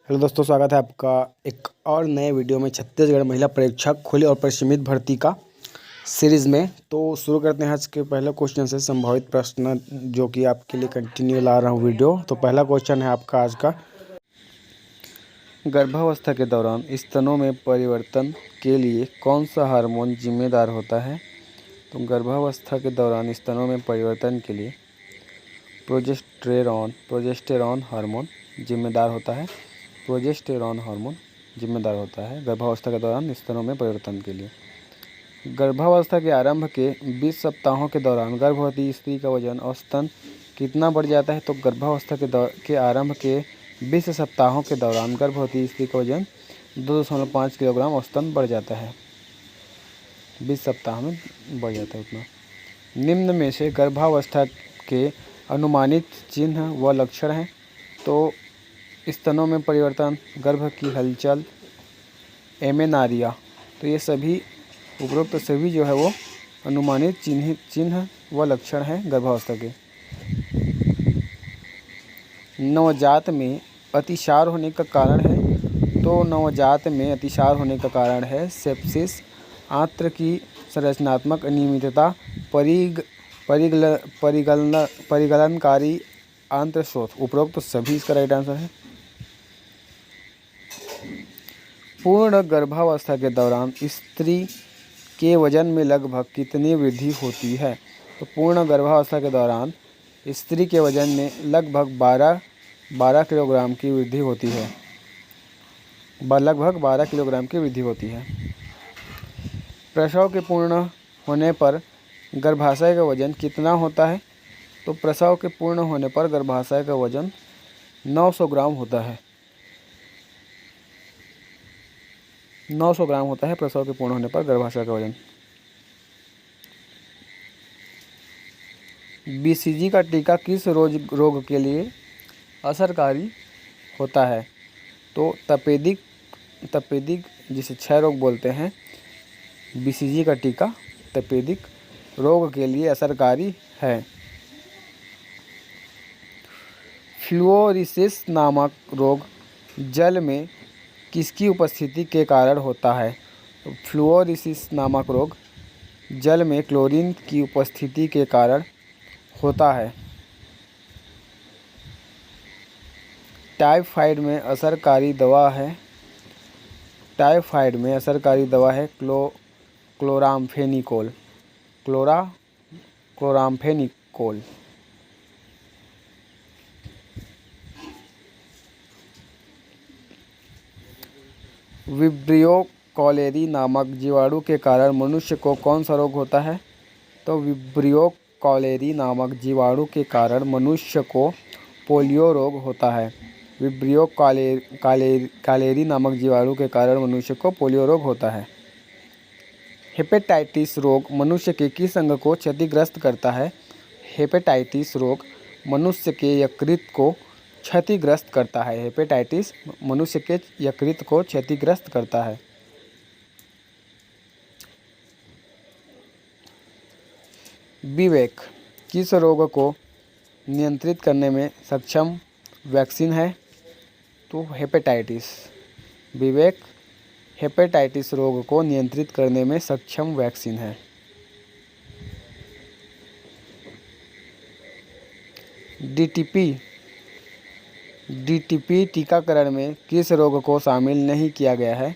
Hello दोस्तों, स्वागत है आपका एक और नए वीडियो में छत्तीसगढ़ महिला परीक्षक खुली और परिसीमित भर्ती का सीरीज़ में। तो शुरू करते हैं आज के पहले क्वेश्चन से। संभावित प्रश्न जो कि आपके लिए कंटिन्यू ला रहा हूँ वीडियो। तो पहला क्वेश्चन है आपका आज का, गर्भावस्था के दौरान स्तनों में परिवर्तन के लिए कौन सा हार्मोन जिम्मेदार होता है? तो गर्भावस्था के दौरान स्तनों में परिवर्तन के लिए प्रोजेस्टेरॉन हार्मोन जिम्मेदार होता है। प्रोजेस्टेरॉन हार्मोन जिम्मेदार होता है गर्भावस्था के दौरान स्तनों में परिवर्तन के लिए। गर्भावस्था के आरंभ के 20 सप्ताहों के दौरान गर्भवती स्त्री का वजन औसतन कितना बढ़ जाता है? तो गर्भावस्था के आरंभ के 20 सप्ताहों के दौरान गर्भवती स्त्री का वजन 2.5 किलोग्राम औसतन बढ़ जाता है। 20 सप्ताह में बढ़ जाता है उतना। निम्न में से गर्भावस्था के अनुमानित चिन्ह व लक्षण हैं। तो स्तनों में परिवर्तन, गर्भ की हलचल, एमेनारिया, तो ये सभी उपरोक्त सभी जो है वो अनुमानित चिन्ह व लक्षण हैं गर्भावस्था के। नवजात में अतिसार होने का कारण है। तो नवजात में अतिसार होने का कारण है सेप्सिस, आंत्र की संरचनात्मक अनियमितता, परिगलनकारी आंत्र शोथ। उपरोक्त सभी इसका राइट आंसर है। पूर्ण गर्भावस्था के दौरान स्त्री के वजन में लगभग कितनी वृद्धि होती है? तो पूर्ण गर्भावस्था के दौरान स्त्री के वजन में लगभग 12 किलोग्राम की वृद्धि होती है। लगभग 12 किलोग्राम की वृद्धि होती है। प्रसव के पूर्ण होने पर गर्भाशय का वजन कितना होता है? तो प्रसव के पूर्ण होने पर गर्भाशय का वजन 900 ग्राम होता है। 900 ग्राम होता है प्रसव के पूर्ण होने पर गर्भाशय का वजन। बीसीजी का टीका किस रोग के लिए असरकारी होता है? तो तपेदिक जिसे क्षय रोग बोलते हैं, बीसीजी का टीका तपेदिक रोग के लिए असरकारी है। फ्लूओरिसिस नामक रोग जल में किसकी उपस्थिति के कारण होता है? तो फ्लूओरिसिस नामक रोग जल में क्लोरीन की उपस्थिति के कारण होता है। टाइफाइड में असरकारी दवा है। टाइफाइड में असरकारी दवा है क्लोरामफेनिकोल। क्लोरामफेनिकोल। विब्रियो कॉलेरी नामक जीवाणु के कारण मनुष्य को कौन सा रोग होता है? तो विब्रियो कॉलेरी नामक जीवाणु के कारण मनुष्य को पोलियो रोग होता है। विब्रियो कॉलेरी नामक जीवाणु के कारण मनुष्य को पोलियो रोग होता है। हेपेटाइटिस रोग मनुष्य के किस अंग को क्षतिग्रस्त करता है? हेपेटाइटिस रोग मनुष्य के यकृत को क्षतिग्रस्त करता है। हेपेटाइटिस मनुष्य के यकृत को क्षतिग्रस्त करता है। विवेक किस रोग को नियंत्रित करने में सक्षम वैक्सीन है? तो हेपेटाइटिस। विवेक हेपेटाइटिस रोग को नियंत्रित करने में सक्षम वैक्सीन है। डीटीपी टीकाकरण में किस रोग को शामिल नहीं किया गया है?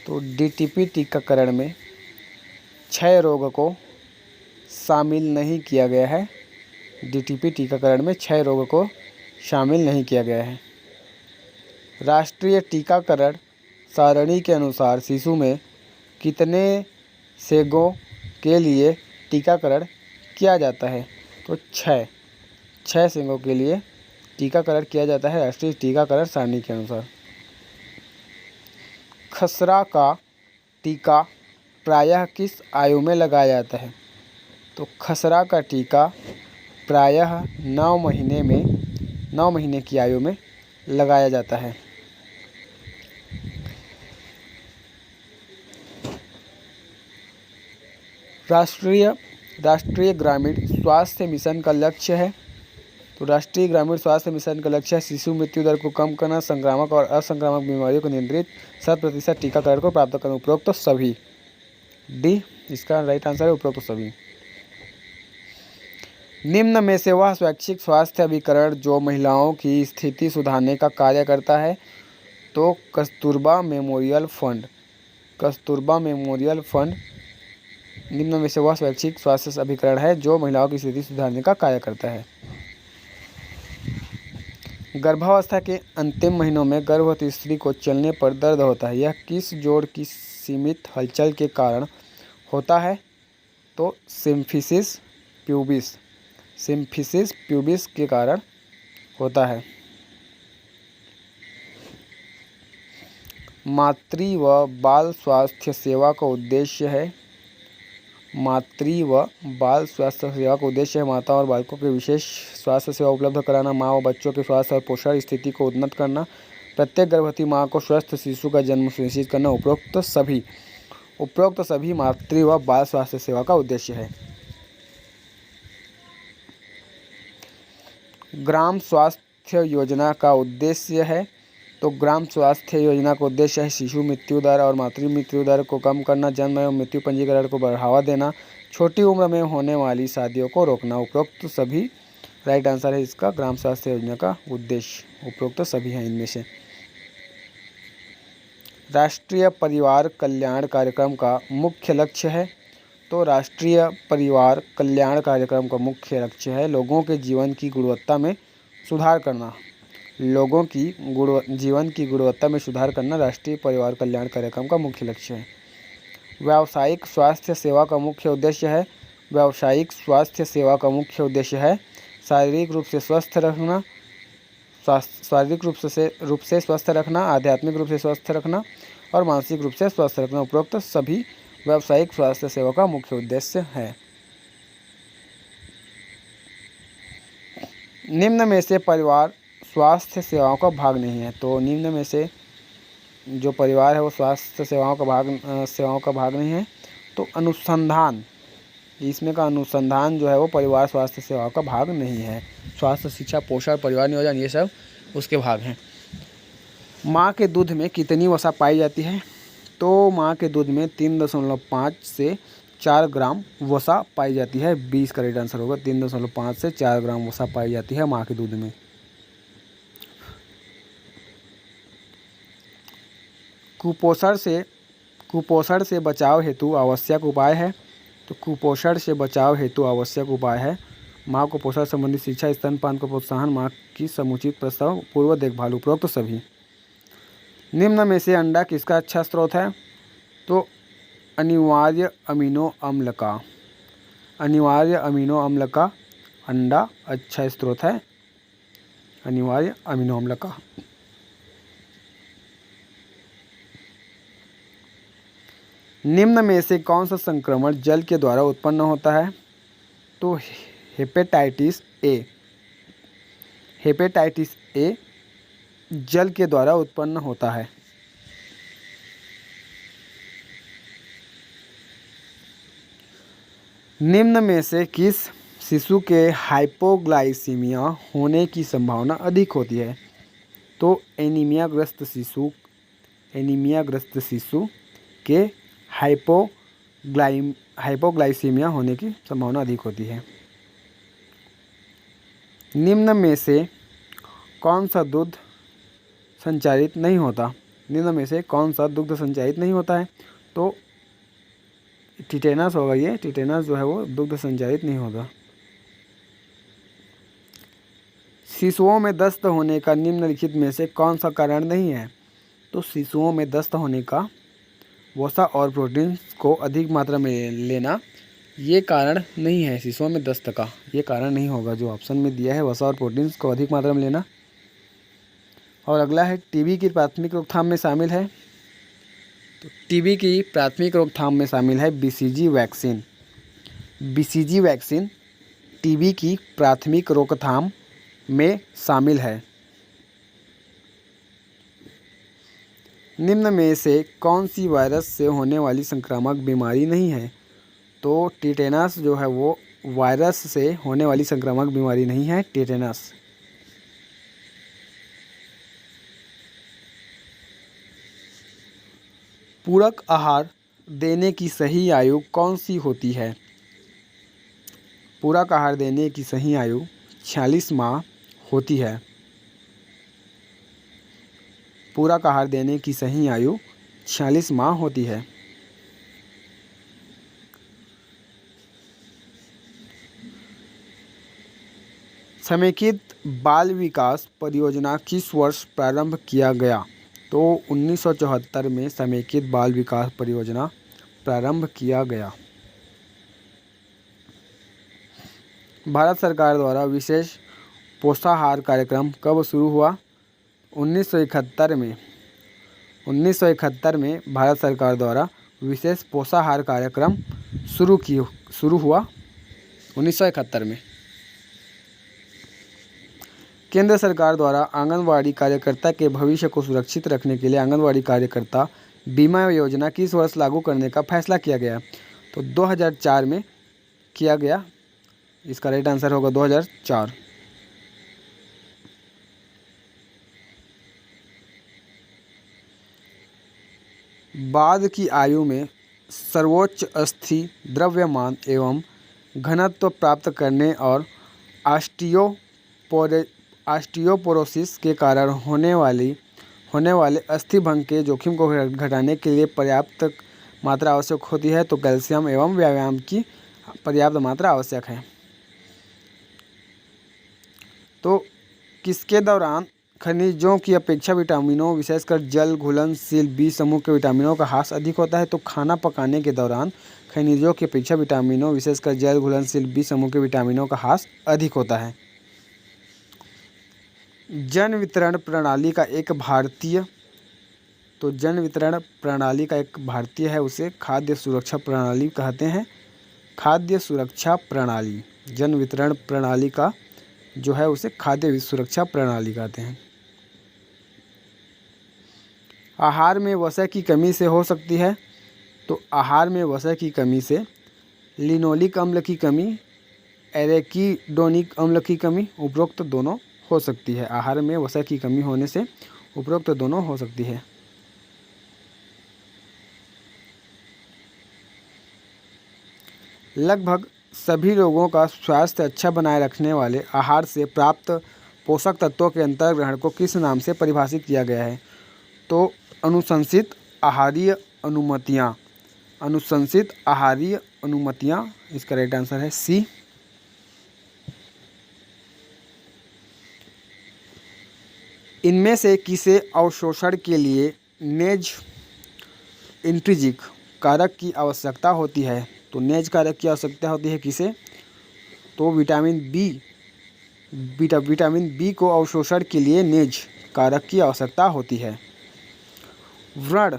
तो डीटीपी टीकाकरण में क्षय रोग को शामिल नहीं किया गया है। डीटीपी टीकाकरण में क्षय रोग को शामिल नहीं किया गया है। राष्ट्रीय टीकाकरण सारणी के अनुसार शिशु में कितने सेगों के लिए टीकाकरण किया जाता है? तो 6 सेगों के लिए टीकाकरण किया जाता है राष्ट्रीय टीकाकरण सारणी के अनुसार। खसरा का टीका प्रायः किस आयु में लगाया जाता है? तो खसरा का टीका प्रायः 9 महीने की आयु में लगाया जाता है। राष्ट्रीय ग्रामीण स्वास्थ्य मिशन का लक्ष्य है। तो राष्ट्रीय ग्रामीण स्वास्थ्य मिशन का लक्ष्य है शिशु मृत्यु दर को कम करना, संक्रामक और असंक्रामक बीमारियों को नियंत्रित, 100% टीकाकरण को प्राप्त करना। उपरोक्त तो सभी, डी इसका राइट आंसर है उपरोक्त तो सभी। निम्न में से वह स्वैच्छिक स्वास्थ्य अभिकरण जो महिलाओं की स्थिति सुधारने का कार्य करता है, तो Kasturba memorial fund. Kasturba memorial fund निम्न में से वह स्वैच्छिक स्वास्थ्य अभिकरण है जो महिलाओं की स्थिति सुधारने का कार्य करता है। गर्भावस्था के अंतिम महीनों में गर्भवती स्त्री को चलने पर दर्द होता है, यह किस जोड़ की सीमित हलचल के कारण होता है, तो सिम्फिसिस प्यूबिस। सिम्फिसिस प्यूबिस के कारण होता है। मातृ व बाल स्वास्थ्य सेवा का उद्देश्य है, मातृ व बाल स्वास्थ्य सेवा का उद्देश्य है माता और बालकों के विशेष स्वास्थ्य सेवा उपलब्ध कराना, माँ व बच्चों के स्वास्थ्य और पोषण स्थिति को उन्नत करना, प्रत्येक गर्भवती माँ को स्वस्थ शिशु का जन्म सुनिश्चित करना। उपरोक्त सभी मातृ व बाल स्वास्थ्य सेवा का उद्देश्य है। ग्राम स्वास्थ्य योजना का उद्देश्य है, तो ग्राम स्वास्थ्य योजना का उद्देश्य है शिशु मृत्यु दर और मातृ मृत्यु दर को कम करना, जन्म एवं मृत्यु पंजीकरण को बढ़ावा देना, छोटी उम्र में होने वाली शादियों को रोकना। उपरोक्त सभी राइट आंसर है इसका ग्राम स्वास्थ्य योजना का उद्देश्य। उपरोक्त सभी हैं इनमें से। राष्ट्रीय परिवार कल्याण कार्यक्रम का मुख्य लक्ष्य है, तो राष्ट्रीय परिवार कल्याण कार्यक्रम का मुख्य लक्ष्य है लोगों के जीवन की गुणवत्ता में सुधार करना। लोगों की जीवन की गुणवत्ता में सुधार करना राष्ट्रीय परिवार कल्याण कार्यक्रम का मुख्य लक्ष्य है। व्यावसायिक स्वास्थ्य सेवा का मुख्य उद्देश्य है, व्यावसायिक स्वास्थ्य सेवा का मुख्य उद्देश्य है शारीरिक रूप से स्वस्थ रखना, शारीरिक रूप से स्वस्थ रखना, आध्यात्मिक रूप से स्वस्थ रखना और मानसिक रूप से स्वस्थ रखना। उपरोक्त सभी व्यावसायिक स्वास्थ्य सेवा का मुख्य उद्देश्य है। निम्न में से परिवार स्वास्थ्य सेवाओं का भाग नहीं है, तो निम्न में से जो परिवार है वो स्वास्थ्य सेवाओं का भाग नहीं है। तो अनुसंधान, इसमें का अनुसंधान जो है वो परिवार स्वास्थ्य सेवाओं का भाग नहीं है। स्वास्थ्य, शिक्षा, पोषण, परिवार नियोजन ये सब उसके भाग हैं। माँ के दूध में कितनी वसा पाई जाती है, तो माँ के दूध में 3.5 से 4 ग्राम वसा पाई जाती है। 20 का राइट आंसर होगा। 3.5 से 4 ग्राम वसा पाई जाती है माँ के दूध में। कुपोषण से बचाव हेतु आवश्यक उपाय है, तो कुपोषण से बचाव हेतु आवश्यक उपाय है माँ को पोषण संबंधी शिक्षा, स्तनपान को प्रोत्साहन, माँ की समुचित प्रसव पूर्व देखभाल। उपरोक्त सभी। निम्न में से अंडा किसका अच्छा स्रोत है, तो अनिवार्य अमीनो अम्ल का। अनिवार्य अमीनो अम्ल का अंडा अच्छा स्रोत है, अनिवार्य अमीनो अम्ल का। निम्न में से कौन सा संक्रमण जल के द्वारा उत्पन्न होता है, तो हेपेटाइटिस ए। हेपेटाइटिस ए जल के द्वारा उत्पन्न होता है। निम्न में से किस शिशु के हाइपोग्लाइसीमिया होने की संभावना अधिक होती है, तो एनीमिया ग्रस्त शिशु के हाइपोग्लाइसीमिया होने की संभावना अधिक होती है। निम्न में से कौन सा दुग्ध संचारित नहीं होता, निम्न में से कौन सा दुग्ध संचारित नहीं होता है, तो टिटेनस होगा। ये टिटेनस जो है वो दुग्ध संचारित नहीं होता। शिशुओं में दस्त होने का निम्नलिखित में से कौन सा कारण नहीं है, तो शिशुओं में दस्त होने का वसा और प्रोटीन को अधिक मात्रा में लेना ये कारण नहीं है। शिशुओं में दस्त का ये कारण नहीं होगा। जो ऑप्शन में दिया है वसा और प्रोटीन को अधिक मात्रा में लेना। और अगला है टीबी की प्राथमिक रोकथाम में शामिल है, तो टीबी की प्राथमिक रोकथाम में शामिल है BCG vaccine. BCG vaccine TB की प्राथमिक रोकथाम में शामिल है। निम्न में से कौन सी वायरस से होने वाली संक्रामक बीमारी नहीं है, तो टिटेनस जो है वो वायरस से होने वाली संक्रामक बीमारी नहीं है, टेटेनस। पूरक आहार देने की सही आयु कौन सी होती है? पूरक आहार देने की सही आयु 46 माह होती है। पूरक आहार देने की सही आयु 46 माह होती है। समेकित बाल विकास परियोजना किस वर्ष प्रारंभ किया गया? तो 1974 में समेकित बाल विकास परियोजना प्रारंभ किया गया। भारत सरकार द्वारा विशेष पोषाहार कार्यक्रम कब शुरू हुआ? 1971 में। 1971 में भारत सरकार द्वारा विशेष पोषाहार कार्यक्रम शुरू हुआ 1971 में। केंद्र सरकार द्वारा आंगनवाड़ी कार्यकर्ता के भविष्य को सुरक्षित रखने के लिए आंगनवाड़ी कार्यकर्ता बीमा योजना किस वर्ष लागू करने का फैसला किया गया? तो 2004 में किया गया। इसका राइट आंसर होगा 2004। बाद की आयु में सर्वोच्च अस्थि द्रव्यमान एवं घनत्व प्राप्त करने और ऑस्टियोपोरोसिस के कारण होने वाले अस्थिभंग के जोखिम को घटाने के लिए पर्याप्त मात्रा आवश्यक होती है। तो कैल्शियम एवं व्यायाम की पर्याप्त मात्रा आवश्यक है। तो किसके दौरान खनिजों की अपेक्षा विटामिनों विशेषकर जल घुलनशील बी समूह के विटामिनों का ह्रास अधिक होता है? तो खाना पकाने के दौरान खनिजों की अपेक्षा विटामिनों विशेषकर जल घुलनशील बी समूह के विटामिनों का ह्रास अधिक होता है। जन वितरण प्रणाली का एक भारतीय है, उसे खाद्य सुरक्षा प्रणाली कहते हैं। खाद्य सुरक्षा प्रणाली, जन वितरण प्रणाली का जो है उसे खाद्य सुरक्षा प्रणाली कहते हैं। आहार में वसा की कमी से हो सकती है? तो आहार में वसा की कमी से लिनोलिक अम्ल की कमी, एरेकिडोनिक अम्ल की कमी, उपरोक्त दोनों हो सकती है। आहार में वसा की कमी होने से उपरोक्त दोनों हो सकती है। लगभग सभी लोगों का स्वास्थ्य अच्छा बनाए रखने वाले आहार से प्राप्त पोषक तत्वों के अंतर्ग्रहण को किस नाम से परिभाषित किया गया है? तो अनुशंसित आहारीय अनुमतियाँ। इसका राइट आंसर है सी। इनमें से किसे अवशोषण के लिए नेज इंट्रिंसिक कारक की आवश्यकता होती है? तो नेज कारक की आवश्यकता होती है किसे? तो विटामिन बी को अवशोषण के लिए नेज कारक की आवश्यकता होती है। व्रण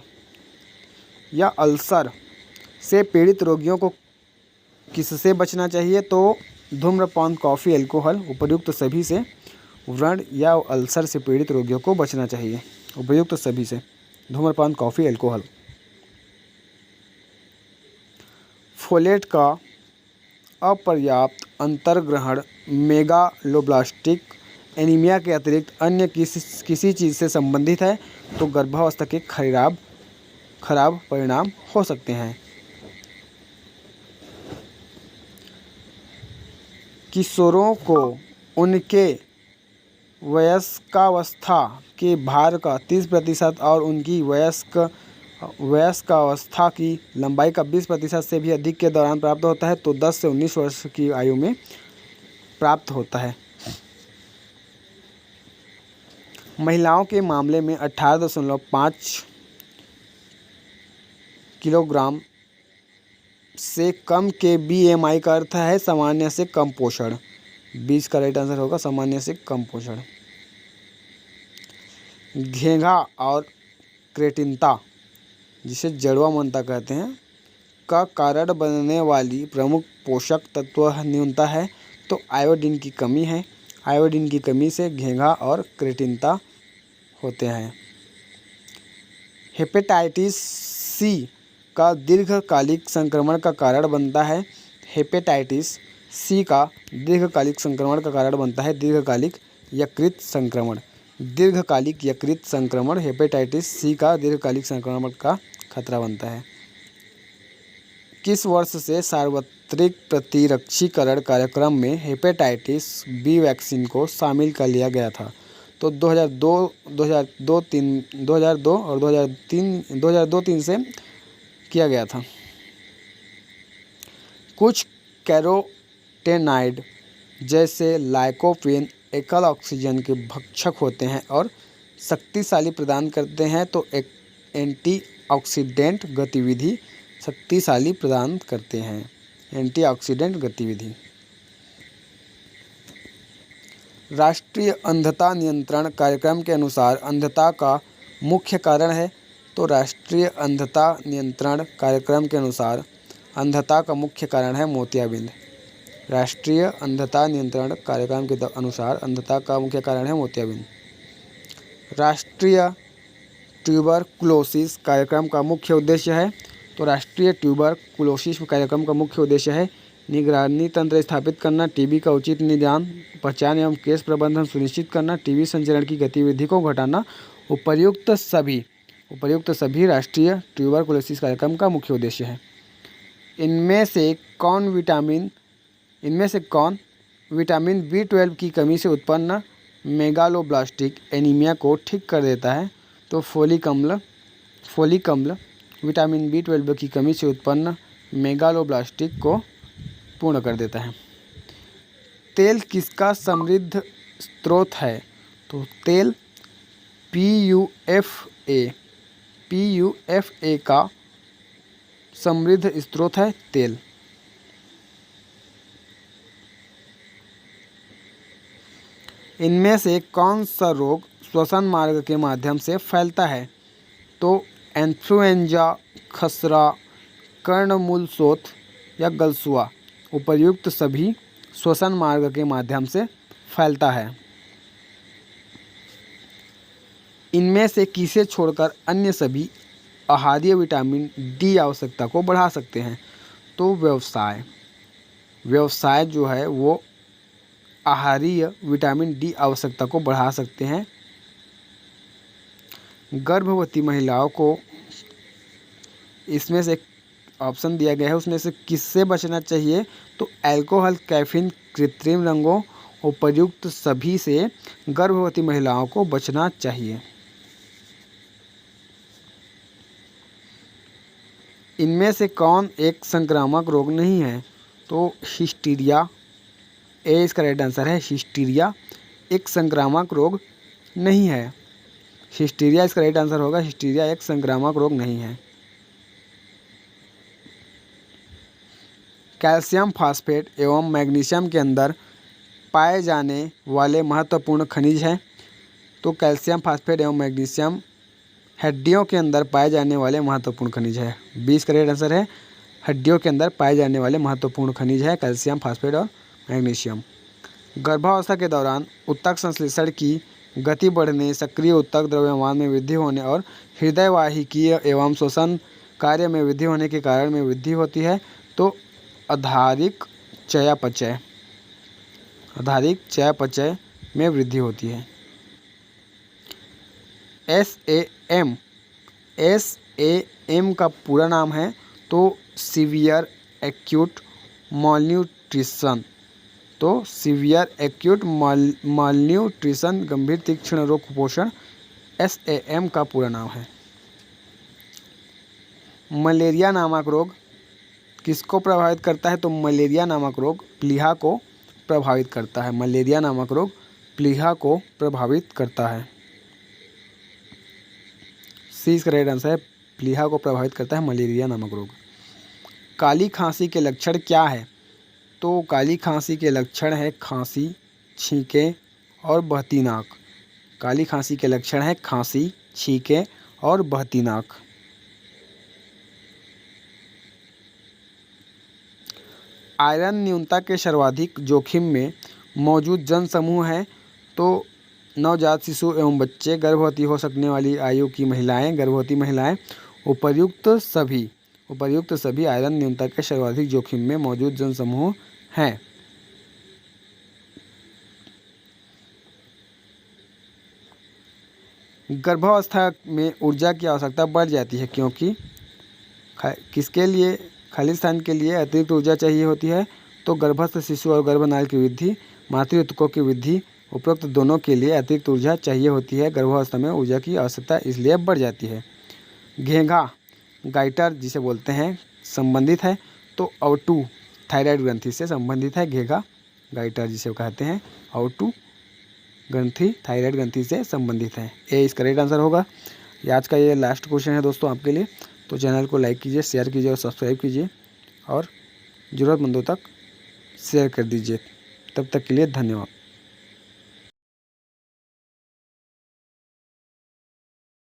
या अल्सर से पीड़ित रोगियों को किससे बचना चाहिए? तो धूम्रपान, कॉफ़ी, अल्कोहल, उपर्युक्त सभी से व्रण या अल्सर से पीड़ित रोगियों को बचना चाहिए। उपर्युक्त सभी से धूम्रपान, कॉफ़ी, अल्कोहल। फोलेट का अपर्याप्त अंतर्ग्रहण मेगालोब्लास्टिक एनीमिया के अतिरिक्त अन्य किसी चीज़ से संबंधित है? तो गर्भावस्था के खराब परिणाम हो सकते हैं। किशोरों को उनके वयस्कावस्था के भार का 30% और उनकी वयस्कावस्था की लंबाई का 20% से भी अधिक के दौरान प्राप्त होता है। तो 10 से 19 वर्ष की आयु में प्राप्त होता है। महिलाओं के मामले में 18.5 किलोग्राम से कम के BMI का अर्थ है सामान्य से कम पोषण। 20 का राइट आंसर होगा सामान्य से कम पोषण। घेंघा और क्रेटिनता, जिसे जड़वा मनता कहते हैं, का कारण बनने वाली प्रमुख पोषक तत्व न्यूनता है? तो आयोडीन की कमी है। आयोडीन की कमी से घेंघा और क्रेटिनता होते हैं। हेपेटाइटिस सी का दीर्घकालिक संक्रमण का कारण बनता है। हेपेटाइटिस सी का दीर्घकालिक संक्रमण का कारण बनता है दीर्घकालिक यकृत संक्रमण। दीर्घकालिक यकृत संक्रमण हेपेटाइटिस सी का दीर्घकालिक संक्रमण का खतरा बनता है। किस वर्ष से सार्वत्रिक प्रतिरक्षीकरण कार्यक्रम में हेपेटाइटिस बी वैक्सीन को शामिल कर लिया गया था? तो 2002 और 2003 से किया गया था। कुछ कैरोटेनॉइड जैसे लाइकोपेन एकल ऑक्सीजन के भक्षक होते हैं और शक्तिशाली प्रदान करते हैं, तो एक एंटीऑक्सीडेंट गतिविधि शक्तिशाली प्रदान करते हैं। एंटीऑक्सीडेंट गतिविधि। राष्ट्रीय अंधता नियंत्रण कार्यक्रम के अनुसार अंधता का मुख्य कारण है? तो राष्ट्रीय अंधता नियंत्रण कार्यक्रम के अनुसार अंधता का मुख्य कारण है मोतियाबिंद। राष्ट्रीय अंधता नियंत्रण कार्यक्रम के अनुसार अंधता का मुख्य कारण है मोतियाबिंद। राष्ट्रीय ट्यूबरकुलोसिस कार्यक्रम का मुख्य उद्देश्य है? तो राष्ट्रीय ट्यूबरकुलोसिस कार्यक्रम का मुख्य उद्देश्य है निगरानी तंत्र स्थापित करना, टीबी का उचित निदान, पहचान एवं केस प्रबंधन सुनिश्चित करना, टीबी संचरण की गतिविधि को घटाना। उपर्युक्त सभी राष्ट्रीय ट्यूबरकुलोसिस कार्यक्रम का मुख्य उद्देश्य है। इनमें से कौन विटामिन B12 की कमी से उत्पन्न मेगालोब्लास्टिक एनीमिया को ठीक कर देता है? तो फोलिक अम्ल विटामिन B12 की कमी से उत्पन्न मेगालोब्लास्टिक को पूर्ण कर देता है। तेल किसका समृद्ध स्रोत है? तो तेल PUFA का समृद्ध स्रोत है तेल। इनमें से कौन सा रोग श्वसन मार्ग के माध्यम से फैलता है? तो इन्फ्लुएंजा, खसरा, कर्णमूलशोथ या गलसुआ। उपर्युक्त सभी श्वसन मार्ग के माध्यम से फैलता है। इनमें से किसे छोड़कर अन्य सभी आहारीय विटामिन डी आवश्यकता को बढ़ा सकते हैं? तो व्यवसाय जो है वो आहारीय विटामिन डी आवश्यकता को बढ़ा सकते हैं। गर्भवती महिलाओं को इसमें से ऑप्शन दिया गया है, उसमें से किससे बचना चाहिए? तो अल्कोहल, कैफीन, कृत्रिम रंगों, उपर्युक्त सभी से गर्भवती महिलाओं को बचना चाहिए। इनमें से कौन एक संक्रामक रोग नहीं है? तो हिस्टीरिया, ए इसका राइट आंसर है। हिस्टीरिया एक संक्रामक रोग नहीं है। हिस्टीरिया इसका राइट आंसर होगा। हिस्टीरिया एक संक्रामक रोग नहीं है। कैल्शियम फास्फेट एवं मैग्नीशियम के अंदर पाए जाने वाले महत्वपूर्ण खनिज हैं? तो कैल्शियम फास्फेट एवं मैग्नीशियम हड्डियों के अंदर पाए जाने वाले महत्वपूर्ण खनिज है। 20 का राइट आंसर है। हड्डियों के अंदर पाए जाने वाले महत्वपूर्ण खनिज है कैल्शियम फास्फेट और मैग्नीशियम। गर्भावस्था के दौरान उत्तक संश्लेषण की गति बढ़ने, सक्रिय उत्तक द्रव्यमान में वृद्धि होने और हृदय वाहिकीय एवं श्वसन कार्य में वृद्धि होने के कारण में वृद्धि होती है। तो आधारिक चयापचय में वृद्धि होती है। SAM का पूरा नाम है तो सीवियर एक्यूट मालन्यूट्रिशन। तो सीवियर एक्यूट मालन्यूट्रिशन गंभीर तीक्ष्ण रोग कुपोषण SAM का पूरा नाम है। मलेरिया नामक रोग किसको प्रभावित करता है? तो मलेरिया नामक रोग प्लीहा को प्रभावित करता है। मलेरिया नामक रोग प्लीहा को प्रभावित करता है। सी इसका राइट आंसर है। प्लीहा को प्रभावित करता है मलेरिया नामक रोग। काली खांसी के लक्षण क्या है? तो काली खांसी के लक्षण है खांसी, छींके और बहती नाक। काली खांसी के लक्षण है खांसी, छींके और बहती नाक। आयरन न्यूनता के सर्वाधिक जोखिम में मौजूद जनसमूह हैं? तो नवजात शिशु एवं बच्चे, गर्भवती हो सकने वाली आयु की महिलाएं, गर्भवती महिलाएं। उपर्युक्त सभी आयरन न्यूनता के सर्वाधिक जोखिम में मौजूद जनसमूह हैं। गर्भावस्था में ऊर्जा की आवश्यकता बढ़ जाती है क्योंकि किसके लिए, खालिस्तान के लिए अतिरिक्त ऊर्जा चाहिए होती है। तो गर्भस्थ शिशु और गर्भनाल की वृद्धि, मातृ ऊतकों की वृद्धि, उपरोक्त दोनों के लिए अतिरिक्त ऊर्जा चाहिए होती है। गर्भावस्था में ऊर्जा की आवश्यकता इसलिए बढ़ जाती है। घेंघा गाइटर जिसे बोलते हैं संबंधित है, तो अवटु थायराइड ग्रंथि से संबंधित है। घेंघा गाइटर जिसे कहते हैं अवटु ग्रंथि थायराइड ग्रंथि से संबंधित है। ए इसका करेक्ट आंसर होगा। आज का ये लास्ट क्वेश्चन है दोस्तों आपके लिए। तो चैनल को लाइक कीजिए, शेयर कीजिए और सब्सक्राइब कीजिए और ज़रूरतमंदों तक शेयर कर दीजिए। तब तक के लिए धन्यवाद।